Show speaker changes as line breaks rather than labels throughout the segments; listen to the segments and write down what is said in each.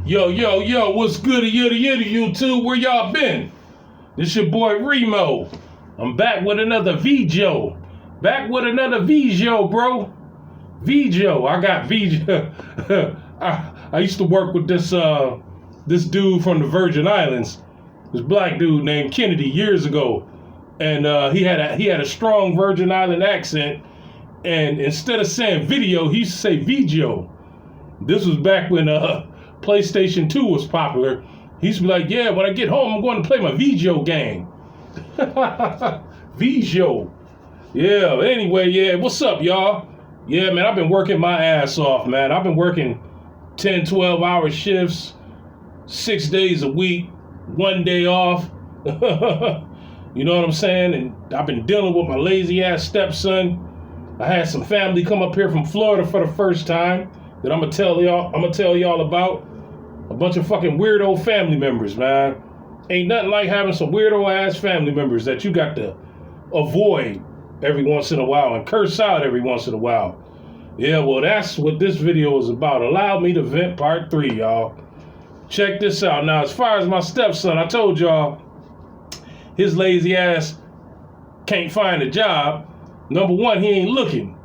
Yo, what's good to YouTube? Where y'all been? This your boy Remo. I'm back with another video. Bro. Video. I got video. I used to work with this dude from the Virgin Islands. This black dude named Kennedy years ago. And he had a strong Virgin Island accent. And instead of saying video, he used to say video. This was back when PlayStation 2 was popular. He used to be like, yeah, when I get home, I'm going to play my video game. Video. Yeah, anyway, yeah, what's up, y'all? Yeah, man, I've been working my ass off, man. I've been working 10, 12-hour shifts, 6 days a week, 1 day off. You know what I'm saying? And I've been dealing with my lazy-ass stepson. I had some family come up here from Florida for the first time that I'm gonna tell y'all about. A bunch of fucking weirdo family members, man. Ain't nothing like having some weirdo ass family members that you got to avoid every once in a while and curse out every once in a while. Yeah, well, that's what this video is about. Allow me to vent part 3, y'all. Check this out. Now, as far as my stepson, I told y'all his lazy ass can't find a job. Number one, he ain't looking.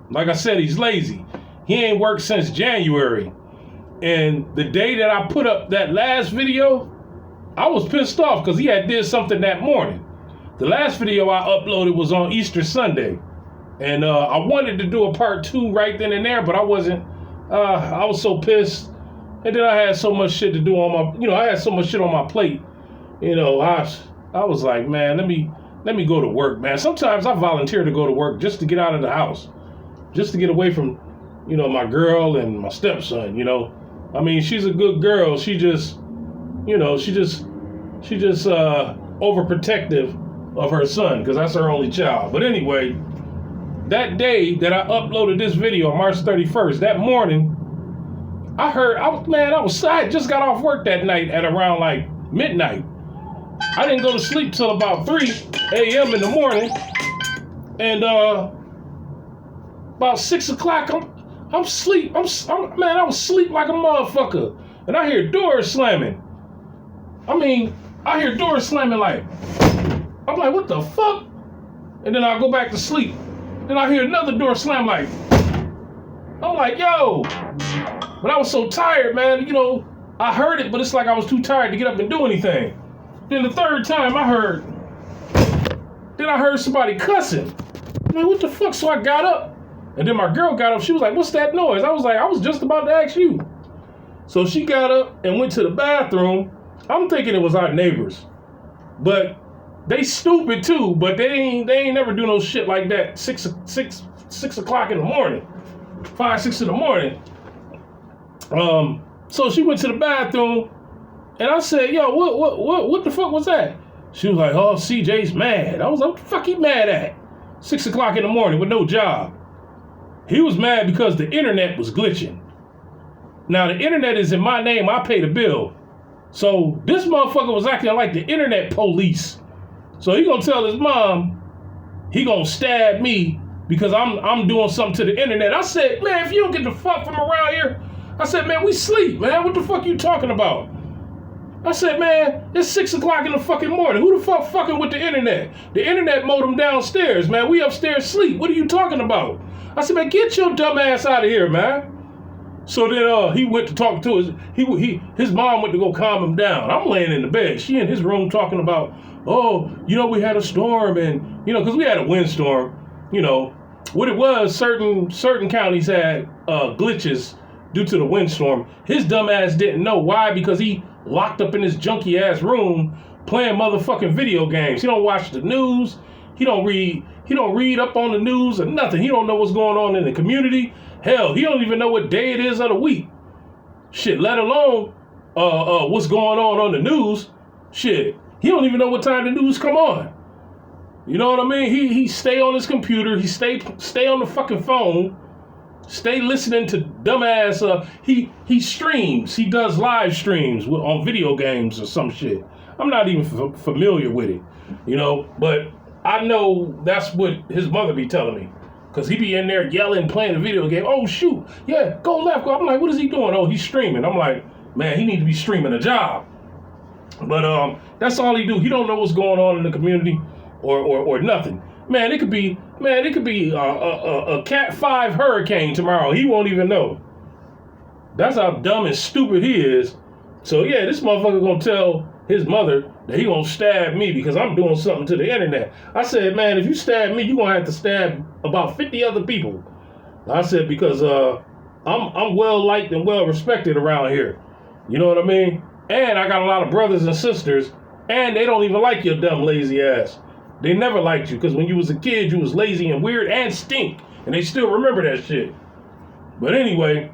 Like I said, he's lazy. He ain't worked since January. And the day that I put up that last video, I was pissed off because he had did something that morning. The last video I uploaded was on Easter Sunday. And I wanted to do a part 2 right then and there, but I wasn't. I was so pissed. And then I had so much shit to do on my, I had so much shit on my plate. I was like, man, let me go to work, man. Sometimes I volunteer to go to work just to get out of the house. Just to get away from, my girl and my stepson, I mean, she's a good girl. She just overprotective of her son because that's her only child. But anyway, that day that I uploaded this video on March 31st, that morning, I just got off work that night at around like midnight. I didn't go to sleep till about 3 a.m. in the morning. And about 6 o'clock, I'm asleep. I was asleep like a motherfucker. And I hear doors slamming. I hear doors slamming like, I'm like, what the fuck? And then I go back to sleep. Then I hear another door slam like, I'm like, yo. But I was so tired, man. I heard it, but it's like I was too tired to get up and do anything. Then the third time I heard somebody cussing. I'm like, what the fuck? So I got up. And then my girl got up. She was like, what's that noise? I was like, I was just about to ask you. So she got up and went to the bathroom. I'm thinking it was our neighbors. But they stupid too. But they ain't never do no shit like that. 6 o'clock in the morning. 5, 6 in the morning. So she went to the bathroom. And I said, yo, what the fuck was that? She was like, oh, CJ's mad. I was like, what the fuck he mad at? 6 o'clock in the morning with no job. He was mad because the internet was glitching. Now, the internet is in my name. I pay the bill. So this motherfucker was acting like the internet police. So he gonna tell his mom he gonna stab me because I'm doing something to the internet. I said, man, if you don't get the fuck from around here, I said, man, we sleep, man. What the fuck you talking about? I said, man, it's 6 o'clock in the fucking morning. Who the fuck fucking with the internet? The internet modem downstairs, man. We upstairs sleep. What are you talking about? I said, man, get your dumb ass out of here, man. So then he went to talk to his mom went to go calm him down. I'm laying in the bed. She in his room talking about, oh, we had a storm and, because we had a windstorm. What it was, certain counties had glitches due to the windstorm. His dumb ass didn't know. Why? Because he locked up in his junky ass room playing motherfucking video games. He don't watch the news. He don't read up on the news or nothing. He don't know what's going on in the community. Hell, he don't even know what day it is of the week. Shit, let alone what's going on the news. Shit, he don't even know what time the news come on. You know what I mean? He stay on his computer. He stay on the fucking phone. Stay listening to dumbass. He streams. He does live streams on video games or some shit. I'm not even familiar with it, but I know that's what his mother be telling me. Because he be in there yelling, playing a video game. Oh, shoot. Yeah, go left. Go. I'm like, what is he doing? Oh, he's streaming. I'm like, man, he need to be streaming a job. But that's all he do. He don't know what's going on in the community or nothing. Man, it could be a Cat 5 hurricane tomorrow. He won't even know. That's how dumb and stupid he is. So yeah, this motherfucker gonna tell his mother that he gonna stab me because I'm doing something to the internet. I said, man, if you stab me, you gonna have to stab about 50 other people. I said, because I'm well liked and well respected around here. You know what I mean? And I got a lot of brothers and sisters, and they don't even like your dumb lazy ass. They never liked you because when you was a kid, you was lazy and weird and stink, and they still remember that shit. But anyway,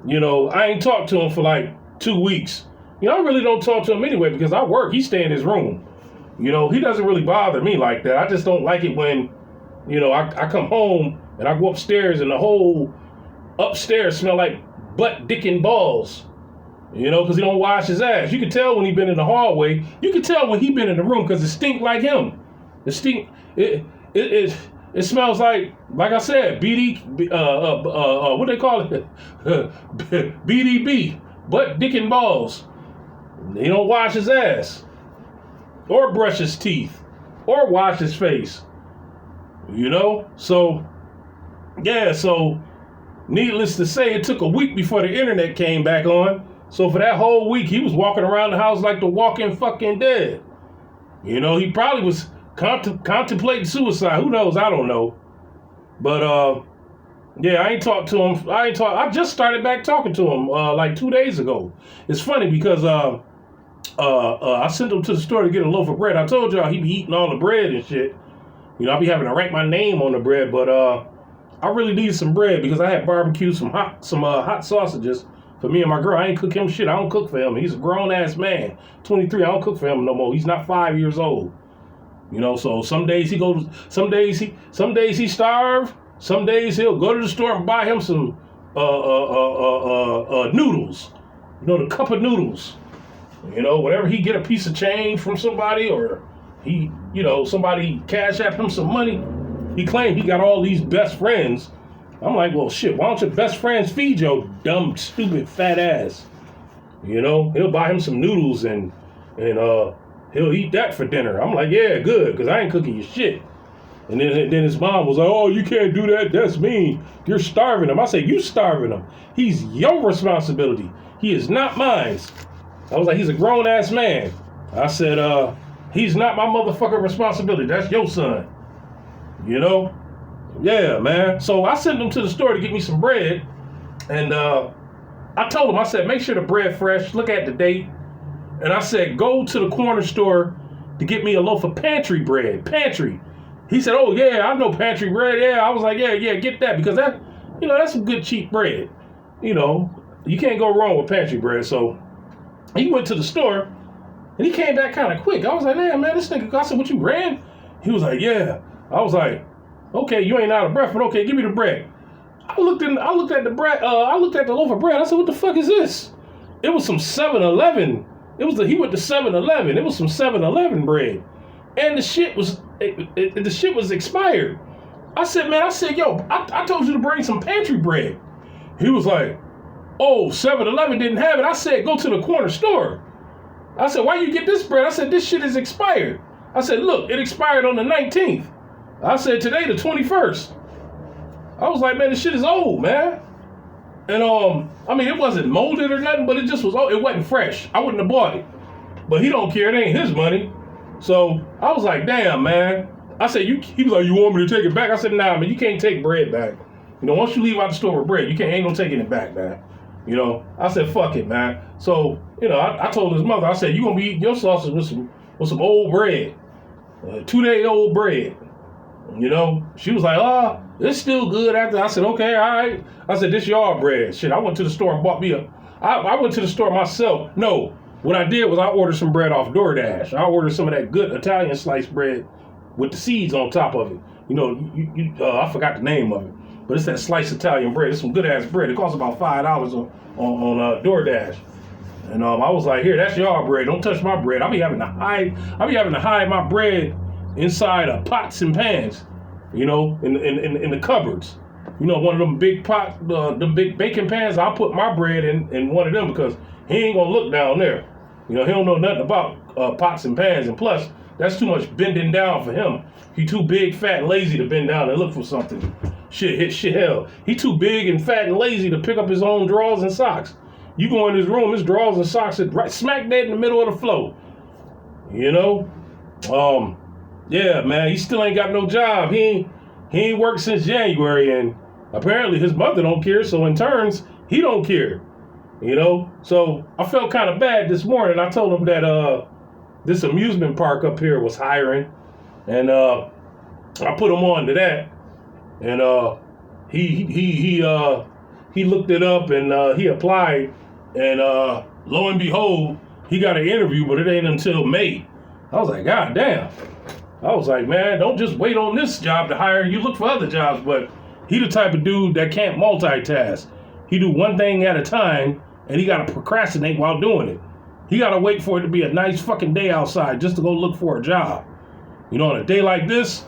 you know, I ain't talked to him for like 2 weeks. You know, I really don't talk to him anyway because I work. He stay in his room. You know, he doesn't really bother me like that. I just don't like it when, you know, I come home and I go upstairs and the whole upstairs smell like butt, dick, and balls. You know, because he don't wash his ass. You can tell when he been in the hallway. You can tell when he been in the room because it stink like him. It stink. It smells like I said, what they call it? BDB, butt, dick, and balls. He don't wash his ass, or brush his teeth, or wash his face. You know, so yeah. So needless to say, it took a week before the internet came back on. So for that whole week, he was walking around the house like the walking fucking dead. You know, he probably was contemplating suicide. Who knows? I don't know. But yeah, I ain't talked to him. I just started back talking to him like 2 days ago. It's funny because I sent him to the store to get a loaf of bread. I told y'all he be eating all the bread and shit. You know, I be having to write my name on the bread, but I really need some bread because I had barbecued some hot sausages for me and my girl. I ain't cook him shit. I don't cook for him. He's a grown ass man. 23. I don't cook for him no more. He's not 5 years old. You know, so some days he goes. Some days he starve. Some days he'll go to the store and buy him some noodles. You know, the cup of noodles. You know, whatever he get a piece of change from somebody or he, you know, somebody cash app him some money. He claimed he got all these best friends. I'm like, well, shit, why don't your best friends feed your dumb, stupid, fat ass? You know, he'll buy him some noodles and he'll eat that for dinner. I'm like, yeah, good, because I ain't cooking you shit. And then his mom was like, oh, you can't do that. That's mean. You're starving him. I said, you starving him. He's your responsibility. He is not mine. I was like, he's a grown-ass man. I said, he's not my motherfucking responsibility. That's your son. You know? Yeah, man. So I sent him to the store to get me some bread. And I told him, I said, make sure the bread fresh. Look at the date. And I said, go to the corner store to get me a loaf of pantry bread. Pantry. He said, oh, yeah, I know pantry bread. Yeah, I was like, yeah, get that. Because that, you know, that's some good cheap bread. You know, you can't go wrong with pantry bread. So he went to the store and he came back kind of quick. I was like, man, this nigga, I said, what, you ran? He was like, yeah. I was like, okay, you ain't out of breath, but okay, give me the bread. I looked at the bread. I looked at the loaf of bread. I said, what the fuck is this? It was some 7-Eleven. He went to 7-Eleven. It was some 7-Eleven bread, and the shit was expired. I said, yo, I told you to bring some pantry bread. He was like, oh, 7-Eleven didn't have it. I said, go to the corner store. I said, why you get this bread? I said, this shit is expired. I said, look, it expired on the 19th. I said, today the 21st. I was like, man, this shit is old, man. And I mean, it wasn't molded or nothing, but it just was old. It wasn't fresh. I wouldn't have bought it. But he don't care. It ain't his money. So I was like, damn, man. I said, he was like, you want me to take it back? I said, nah, man, you can't take bread back. You know, once you leave out the store with bread, ain't no taking it back, man. You know, I said, fuck it, man. So, you know, I told his mother, I said, you gonna be eating your sausage with some old bread, 2-day-old bread. You know, she was like, oh, it's still good after. I said, okay, all right. I said, this y'all bread. Shit, I went to the store and bought me I went to the store myself. No, what I did was I ordered some bread off DoorDash. I ordered some of that good Italian sliced bread with the seeds on top of it. You know, I forgot the name of it. But it's that sliced Italian bread. It's some good-ass bread. It costs about $5 on DoorDash. And I was like, here, that's y'all bread. Don't touch my bread. I'll be having to hide my bread inside of pots and pans, you know, in the cupboards. You know, one of them big them big baking pans. I'll put my bread in one of them because he ain't gonna look down there. You know, he don't know nothing about pots and pans, and plus, that's too much bending down for him. He too big, fat, and lazy to bend down and look for something. Shit, hell. He too big and fat and lazy to pick up his own drawers and socks. You go in his room, his drawers and socks are right smack dead in the middle of the floor. You know? Yeah, man, he still ain't got no job. He ain't worked since January, and apparently his mother don't care, so in turns, he don't care. You know? So I felt kind of bad this morning. I told him that this amusement park up here was hiring, and I put him on to that. And he looked it up and he applied, and lo and behold, he got an interview, but it ain't until May. I was like, God damn. I was like, man, don't just wait on this job to hire you. Look for other jobs. But he the type of dude that can't multitask. He do one thing at a time, and he got to procrastinate while doing it. He got to wait for it to be a nice fucking day outside just to go look for a job. You know, on a day like this,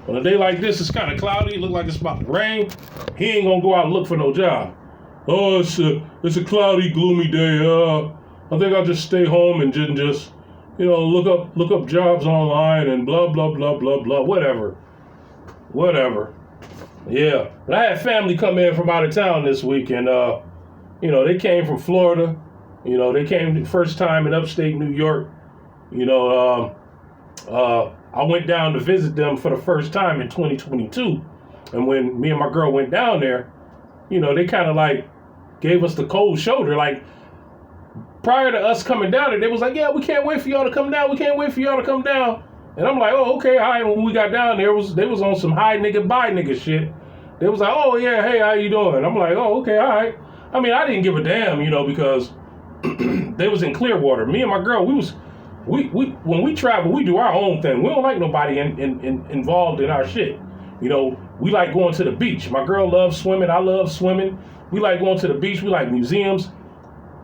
it's kind of cloudy, look like it's about to rain, he ain't gonna go out and look for no job. Oh, it's a cloudy, gloomy day. I think I'll just stay home and just you know, look up jobs online and blah, blah, blah, blah, blah, whatever. Yeah, but I had family come in from out of town this week, and, you know, they came from Florida. You know, they came the first time in upstate New York. You know, I went down to visit them for the first time in 2022. And when me and my girl went down there, you know, they kind of like gave us the cold shoulder. Like, prior to us coming down there, they was like, yeah, we can't wait for y'all to come down. We can't wait for y'all to come down. And I'm like, oh, okay, all right. When we got down there, they was on some hi nigga, bye nigga shit. They was like, oh, yeah, hey, how you doing? I'm like, oh, okay, all right. I mean, I didn't give a damn, you know, because they was in Clearwater. Me and my girl, we when we travel, we do our own thing. We don't like nobody involved in our shit. You know, we like going to the beach. My girl loves swimming. I love swimming. We like going to the beach. We like museums.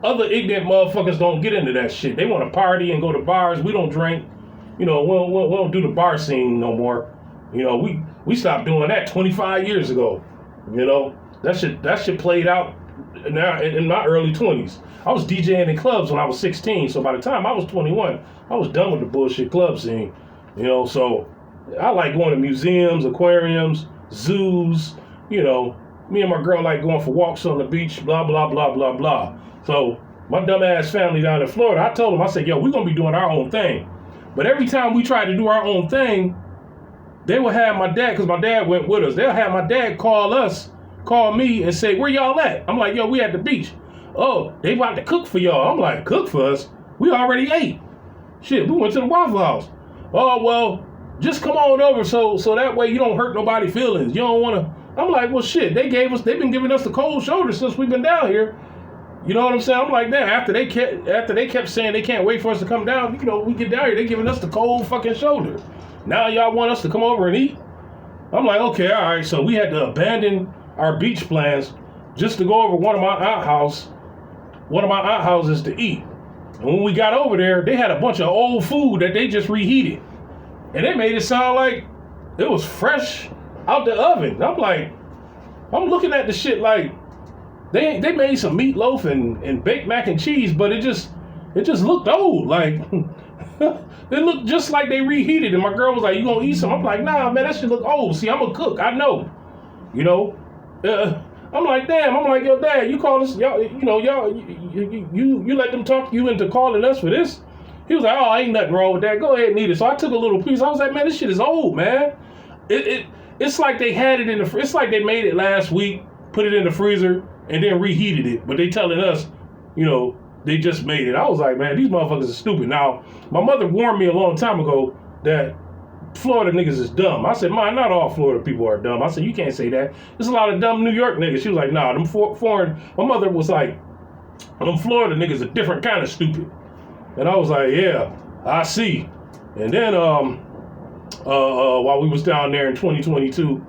Other ignorant motherfuckers don't get into that shit. They want to party and go to bars. We don't drink. You know, we don't do the bar scene no more. You know, we stopped doing that 25 years ago. You know, that shit played out now in my early 20s. I was DJing in clubs when I was 16, so by the time I was 21, I was done with the bullshit club scene. You know, so I like going to museums, aquariums, zoos. You know, me and my girl like going for walks on the beach, blah, blah, blah, blah, blah. So my dumb ass family down in Florida, I told them, I said, yo, we're going to be doing our own thing. But every time we tried to do our own thing, they would have my dad, because my dad went with us, they'll have my dad call me and say, where y'all at? I'm like, yo, we at the beach. Oh, they about to cook for y'all. I'm like, cook for us? We already ate. Shit, we went to the Waffle House. Oh, well, just come on over so that way you don't hurt nobody's feelings. You don't want to. I'm like, well, shit, they've been giving us the cold shoulder since we've been down here. You know what I'm saying? I'm like, damn, after they kept saying they can't wait for us to come down, you know, we get down here, they giving us the cold fucking shoulder. Now y'all want us to come over and eat? I'm like, okay, all right. So we had to abandon our beach plans just to go over one of my aunt houses to eat. And when we got over there, they had a bunch of old food that they just reheated. And they made it sound like it was fresh out the oven. I'm like, I'm looking at the shit like, they made some meatloaf and baked mac and cheese, but it just looked old. Like, it looked just like they reheated. And my girl was like, you gonna eat some? I'm like, nah, man, that shit look old. See, I'm a cook. I know. You know? I'm like, damn. I'm like, yo, dad, you call us, y'all, you know, y'all, you let them talk you into calling us for this? He was like, oh, ain't nothing wrong with that. Go ahead and eat it. So I took a little piece. I was like, man, this shit is old, man. It's like they had it it's like they made it last week, put it in the freezer, and then reheated it. But they telling us, you know, they just made it. I was like, man, these motherfuckers are stupid. Now, my mother warned me a long time ago that Florida niggas is dumb. I said, man, not all Florida people are dumb. I said, you can't say that. There's a lot of dumb New York niggas. She was like, nah, them foreign. My mother was like, them Florida niggas are different kind of stupid. And I was like, yeah, I see. And then while we was down there in 2022,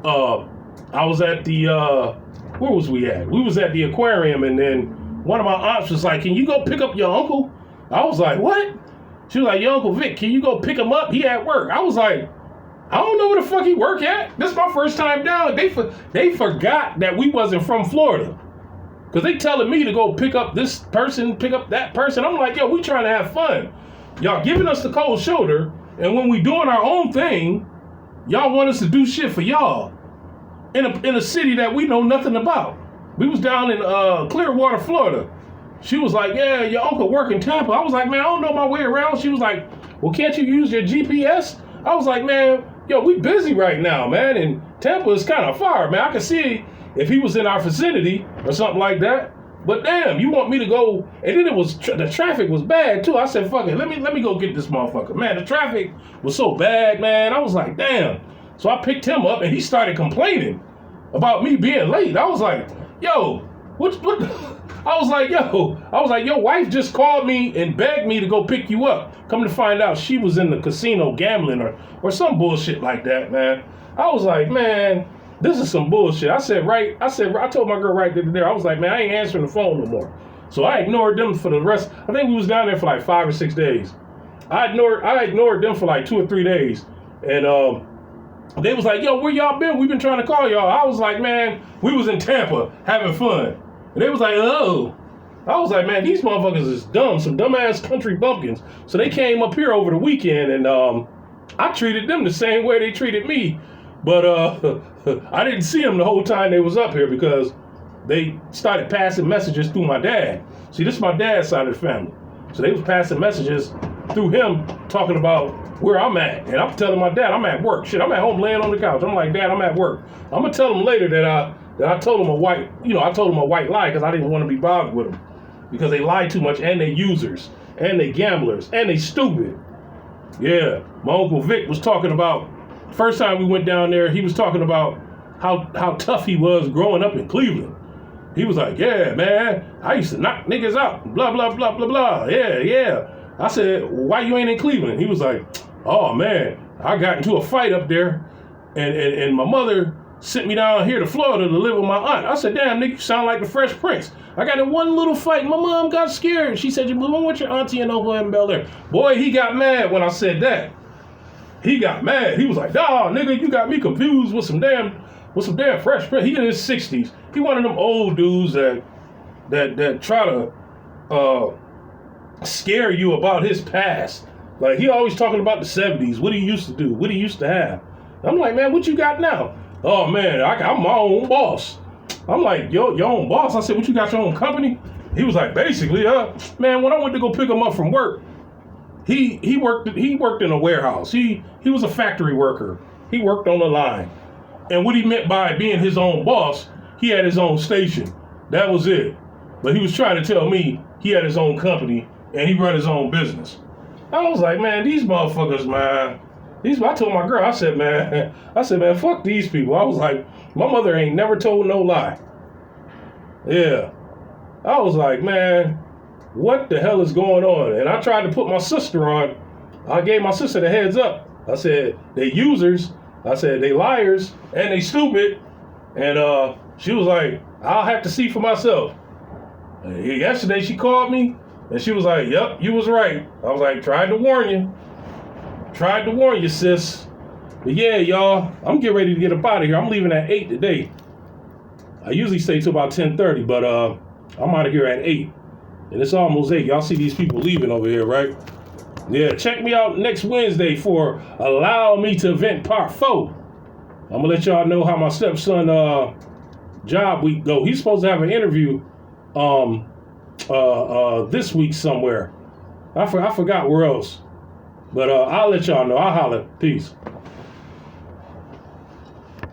I was at the, where was we at? We was at the aquarium, and then one of my aunts was like, can you go pick up your uncle? I was like, what? She was like, your Uncle Vic, can you go pick him up? He at work. I was like, I don't know where the fuck he work at. This is my first time down. They forgot that we wasn't from Florida. Because they telling me to go pick up this person, pick up that person. I'm like, yo, we trying to have fun. Y'all giving us the cold shoulder. And when we doing our own thing, y'all want us to do shit for y'all. In a city that we know nothing about. We was down in Clearwater, Florida. She was like, yeah, your uncle work in Tampa. I was like, man, I don't know my way around. She was like, well, can't you use your GPS? I was like, man, yo, we busy right now, man. And Tampa is kind of far, man. I could see if he was in our vicinity or something like that. But damn, you want me to go? And then it was the traffic was bad too. I said, fuck it, let me go get this motherfucker. Man, the traffic was so bad, man. I was like, damn. So I picked him up and he started complaining about me being late. I was like, yo, what? I was like, your wife just called me and begged me to go pick you up. Come to find out, she was in the casino gambling or some bullshit like that, man. I was like, man, this is some bullshit. I told my girl right there, I was like, man, I ain't answering the phone no more. So I ignored them for the rest. I think we was down there for like 5 or 6 days. I ignored them for like 2 or 3 days. And they was like, yo, where y'all been? We've been trying to call y'all. I was like, man, we was in Tampa having fun. And they was like, oh. I was like, man, these motherfuckers is dumb. Some dumbass country bumpkins. So they came up here over the weekend and I treated them the same way they treated me. But I didn't see them the whole time they was up here because they started passing messages through my dad. See, this is my dad's side of the family. So they was passing messages through him talking about where I'm at. And I'm telling my dad, I'm at work. Shit, I'm at home laying on the couch. I'm like, Dad, I'm at work. I'm going to tell him later that I told him a white lie because I didn't want to be bothered with them. Because they lie too much and they users and they gamblers and they stupid. Yeah, my Uncle Vic was talking about, first time we went down there, he was talking about how tough he was growing up in Cleveland. He was like, yeah, man, I used to knock niggas out, blah, blah, blah, blah, blah. Yeah. I said, why you ain't in Cleveland? He was like, oh, man, I got into a fight up there, and my mother sent me down here to Florida to live with my aunt. I said, damn, nigga, you sound like the Fresh Prince. I got in one little fight. My mom got scared. She said, you move on with your auntie and uncle in Bel Air. Boy, he got mad when I said that. He got mad. He was like, nah, nigga, you got me confused with some damn Fresh Prince. He in his 60s. He one of them old dudes that try to scare you about his past. Like, he always talking about the 70s, what he used to do, what he used to have. I'm like, man, what you got now? Oh, man, I'm my own boss. I'm like, your own boss? I said, what, you got your own company? He was like, basically, man, when I went to go pick him up from work, he worked in a warehouse. He was a factory worker. He worked on the line. And what he meant by being his own boss, he had his own station. That was it. But he was trying to tell me he had his own company and he run his own business. I was like, man, these motherfuckers, man. I told my girl, I said, man, fuck these people. I was like, my mother ain't never told no lie. Yeah. I was like, man, what the hell is going on? And I tried to put my sister on. I gave my sister the heads up. I said, they users. I said, they liars and they stupid. And she was like, I'll have to see for myself. And yesterday she called me and she was like, yep, you was right. I was like, tried to warn you, sis. But yeah, y'all, I'm getting ready to get up out of here. I'm leaving at 8 today. I usually stay till about 10:30, but I'm out of here at 8. And it's almost 8. Y'all see these people leaving over here, right? Yeah, check me out next Wednesday for Allow Me to Vent Part 4. I'm going to let y'all know how my stepson job week go. He's supposed to have an interview this week somewhere. I forgot where else. But I'll let y'all know. I'll holler. Peace.